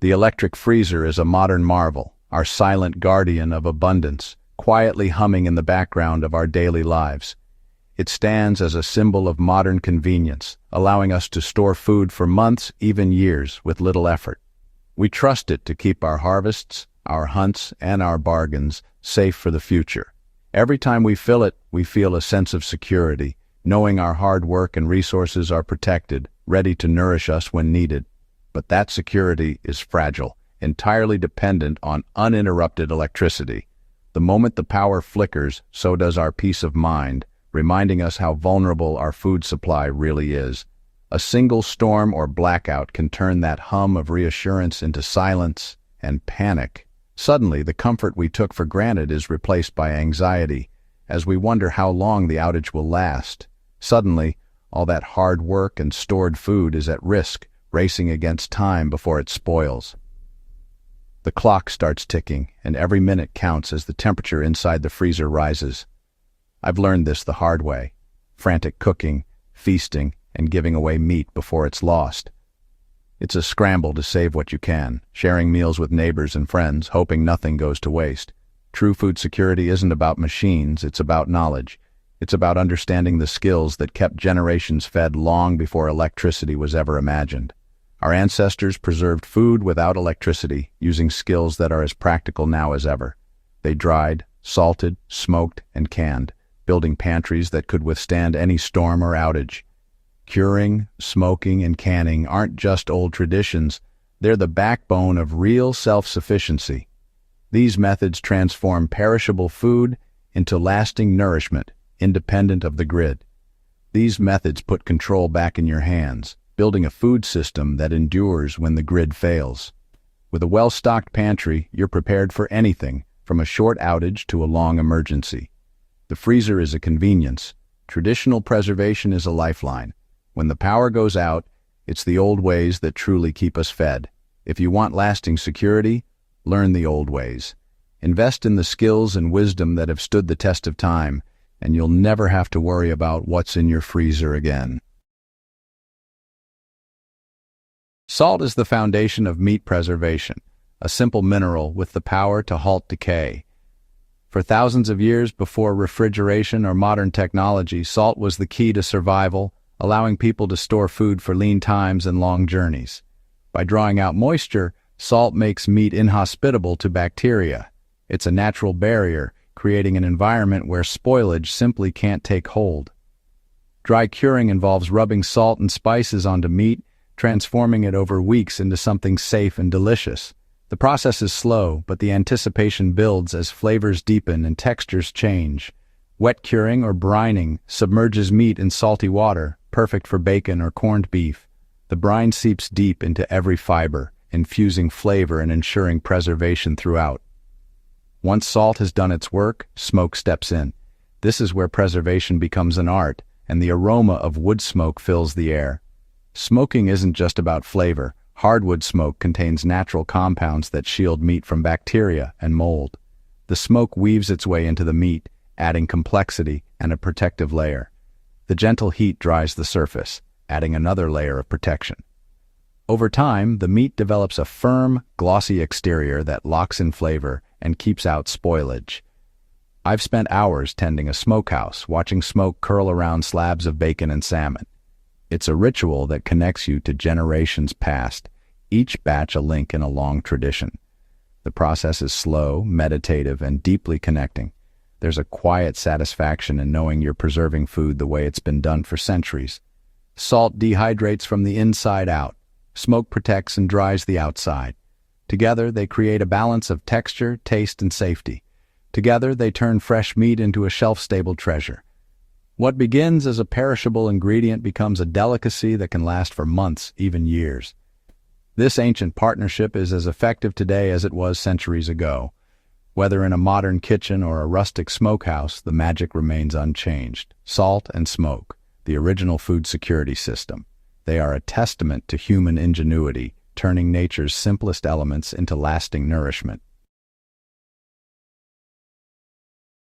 The electric freezer is a modern marvel, our silent guardian of abundance, quietly humming in the background of our daily lives. It stands as a symbol of modern convenience, allowing us to store food for months, even years, with little effort. We trust it to keep our harvests, our hunts, and our bargains safe for the future. Every time we fill it, we feel a sense of security, knowing our hard work and resources are protected, ready to nourish us when needed. But that security is fragile, entirely dependent on uninterrupted electricity. The moment the power flickers, so does our peace of mind, reminding us how vulnerable our food supply really is. A single storm or blackout can turn that hum of reassurance into silence and panic. Suddenly, the comfort we took for granted is replaced by anxiety, as we wonder how long the outage will last. Suddenly, all that hard work and stored food is at risk, racing against time before it spoils. The clock starts ticking, and every minute counts as the temperature inside the freezer rises. I've learned this the hard way: frantic cooking, feasting, and giving away meat before it's lost. It's a scramble to save what you can, sharing meals with neighbors and friends, hoping nothing goes to waste. True food security isn't about machines, it's about knowledge. It's about understanding the skills that kept generations fed long before electricity was ever imagined. Our ancestors preserved food without electricity, using skills that are as practical now as ever. They dried, salted, smoked, and canned, building pantries that could withstand any storm or outage. Curing, smoking, and canning aren't just old traditions, they're the backbone of real self-sufficiency. These methods transform perishable food into lasting nourishment, independent of the grid. These methods put control back in your hands, building a food system that endures when the grid fails. With a well-stocked pantry, you're prepared for anything, from a short outage to a long emergency. The freezer is a convenience. Traditional preservation is a lifeline. When the power goes out, it's the old ways that truly keep us fed. If you want lasting security, learn the old ways. Invest in the skills and wisdom that have stood the test of time, and you'll never have to worry about what's in your freezer again. Salt is the foundation of meat preservation, a simple mineral with the power to halt decay. For thousands of years before refrigeration or modern technology, salt was the key to survival, allowing people to store food for lean times and long journeys. By drawing out moisture, salt makes meat inhospitable to bacteria. It's a natural barrier, creating an environment where spoilage simply can't take hold. Dry curing involves rubbing salt and spices onto meat, transforming it over weeks into something safe and delicious. The process is slow, but the anticipation builds as flavors deepen and textures change. Wet curing or brining submerges meat in salty water, perfect for bacon or corned beef. The brine seeps deep into every fiber, infusing flavor and ensuring preservation throughout. Once salt has done its work, smoke steps in. This is where preservation becomes an art, and the aroma of wood smoke fills the air. Smoking isn't just about flavor. Hardwood smoke contains natural compounds that shield meat from bacteria and mold. The smoke weaves its way into the meat, adding complexity and a protective layer. The gentle heat dries the surface, adding another layer of protection. Over time, the meat develops a firm, glossy exterior that locks in flavor and keeps out spoilage. I've spent hours tending a smokehouse, watching smoke curl around slabs of bacon and salmon. It's a ritual that connects you to generations past, each batch a link in a long tradition. The process is slow, meditative, and deeply connecting. There's a quiet satisfaction in knowing you're preserving food the way it's been done for centuries. Salt dehydrates from the inside out. Smoke protects and dries the outside. Together, they create a balance of texture, taste, and safety. Together, they turn fresh meat into a shelf-stable treasure. What begins as a perishable ingredient becomes a delicacy that can last for months, even years. This ancient partnership is as effective today as it was centuries ago. Whether in a modern kitchen or a rustic smokehouse, the magic remains unchanged. Salt and smoke, the original food security system. They are a testament to human ingenuity, turning nature's simplest elements into lasting nourishment.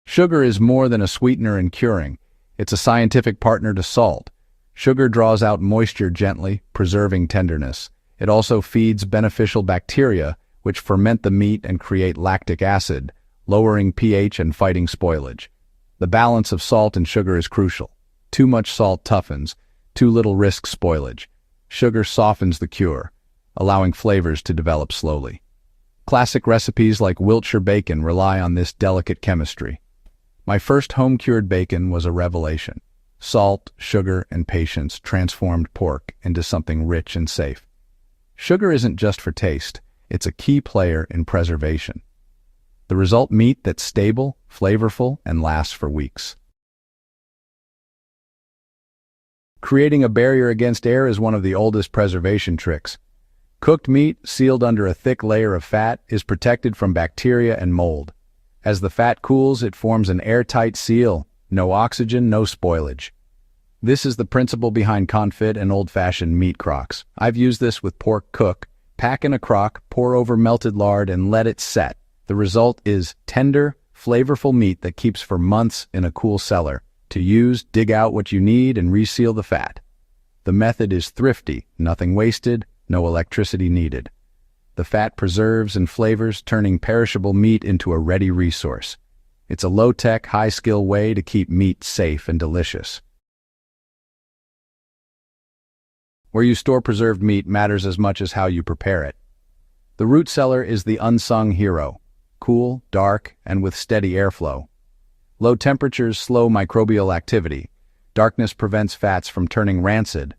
Sugar is more than a sweetener in curing. It's a scientific partner to salt. Sugar draws out moisture gently, preserving tenderness. It also feeds beneficial bacteria, which ferment the meat and create lactic acid, lowering pH and fighting spoilage. The balance of salt and sugar is crucial. Too much salt toughens, too little risks spoilage. Sugar softens the cure, allowing flavors to develop slowly. Classic recipes like Wiltshire bacon rely on this delicate chemistry. My first home-cured bacon was a revelation. Salt, sugar, and patience transformed pork into something rich and safe. Sugar isn't just for taste, it's a key player in preservation. The result, meat that's stable, flavorful, and lasts for weeks. Creating a barrier against air is one of the oldest preservation tricks. Cooked meat, sealed under a thick layer of fat, is protected from bacteria and mold. As the fat cools, it forms an airtight seal. No oxygen, no spoilage. This is the principle behind confit and old-fashioned meat crocks. I've used this with pork cook. Pack in a crock, pour over melted lard, and let it set. The result is tender, flavorful meat that keeps for months in a cool cellar. To use, dig out what you need and reseal the fat. The method is thrifty, nothing wasted, no electricity needed. The fat preserves and flavors, turning perishable meat into a ready resource. It's a low-tech, high-skill way to keep meat safe and delicious. Where you store preserved meat matters as much as how you prepare it. The root cellar is the unsung hero. Cool, dark, and with steady airflow. Low temperatures slow microbial activity. Darkness prevents fats from turning rancid.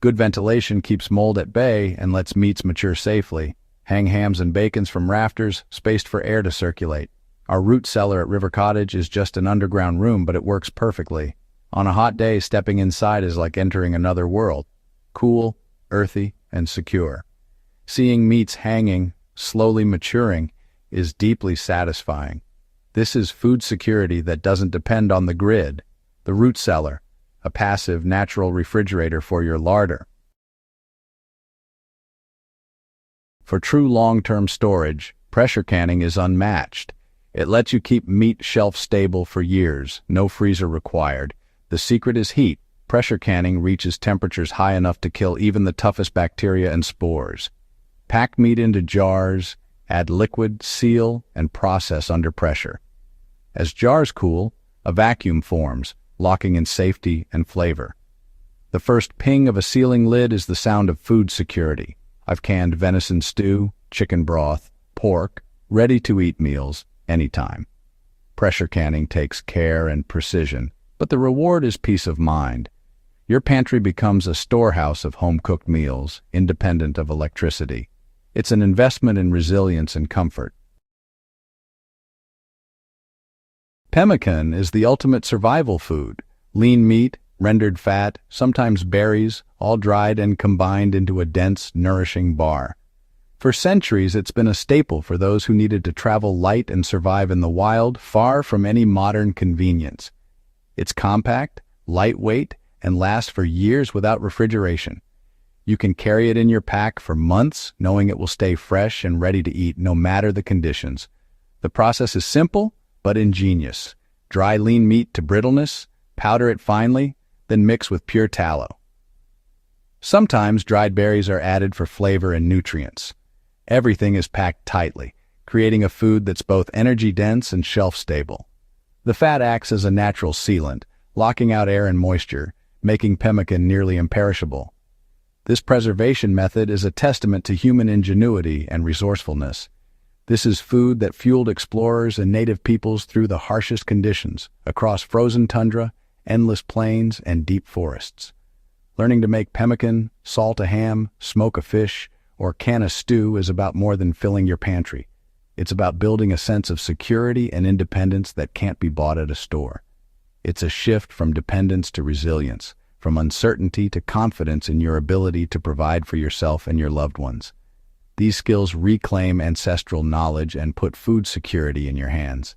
Good ventilation keeps mold at bay and lets meats mature safely. Hang hams and bacons from rafters, spaced for air to circulate. Our root cellar at River Cottage is just an underground room, but it works perfectly. On a hot day, stepping inside is like entering another world. Cool, earthy, and secure. Seeing meats hanging, slowly maturing, is deeply satisfying. This is food security that doesn't depend on the grid. The root cellar, a passive, natural refrigerator for your larder. For true long-term storage, pressure canning is unmatched. It lets you keep meat shelf-stable for years, no freezer required. The secret is heat. Pressure canning reaches temperatures high enough to kill even the toughest bacteria and spores. Pack meat into jars, add liquid, seal, and process under pressure. As jars cool, a vacuum forms, locking in safety and flavor. The first ping of a sealing lid is the sound of food security. I've canned venison stew, chicken broth, pork, ready-to-eat meals, anytime. Pressure canning takes care and precision, but the reward is peace of mind. Your pantry becomes a storehouse of home-cooked meals, independent of electricity. It's an investment in resilience and comfort. Pemmican is the ultimate survival food. Lean meat, rendered fat, sometimes berries, all dried and combined into a dense, nourishing bar. For centuries, it's been a staple for those who needed to travel light and survive in the wild, far from any modern convenience. It's compact, lightweight, and lasts for years without refrigeration. You can carry it in your pack for months, knowing it will stay fresh and ready to eat no matter the conditions. The process is simple, but ingenious. Dry lean meat to brittleness, powder it finely, then mix with pure tallow. Sometimes dried berries are added for flavor and nutrients. Everything is packed tightly, creating a food that's both energy-dense and shelf-stable. The fat acts as a natural sealant, locking out air and moisture, making pemmican nearly imperishable. This preservation method is a testament to human ingenuity and resourcefulness. This is food that fueled explorers and native peoples through the harshest conditions, across frozen tundra, endless plains, and deep forests. Learning to make pemmican, salt a ham, smoke a fish, or can a stew is about more than filling your pantry. It's about building a sense of security and independence that can't be bought at a store. It's a shift from dependence to resilience, from uncertainty to confidence in your ability to provide for yourself and your loved ones. These skills reclaim ancestral knowledge and put food security in your hands.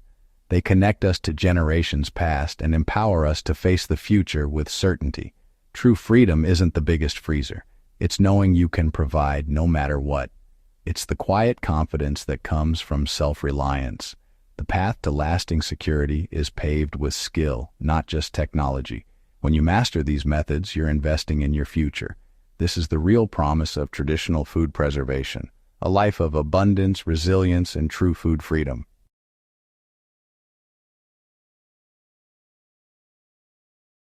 They connect us to generations past and empower us to face the future with certainty. True freedom isn't the biggest freezer. It's knowing you can provide no matter what. It's the quiet confidence that comes from self-reliance. The path to lasting security is paved with skill, not just technology. When you master these methods, you're investing in your future. This is the real promise of traditional food preservation, a life of abundance, resilience, and true food freedom.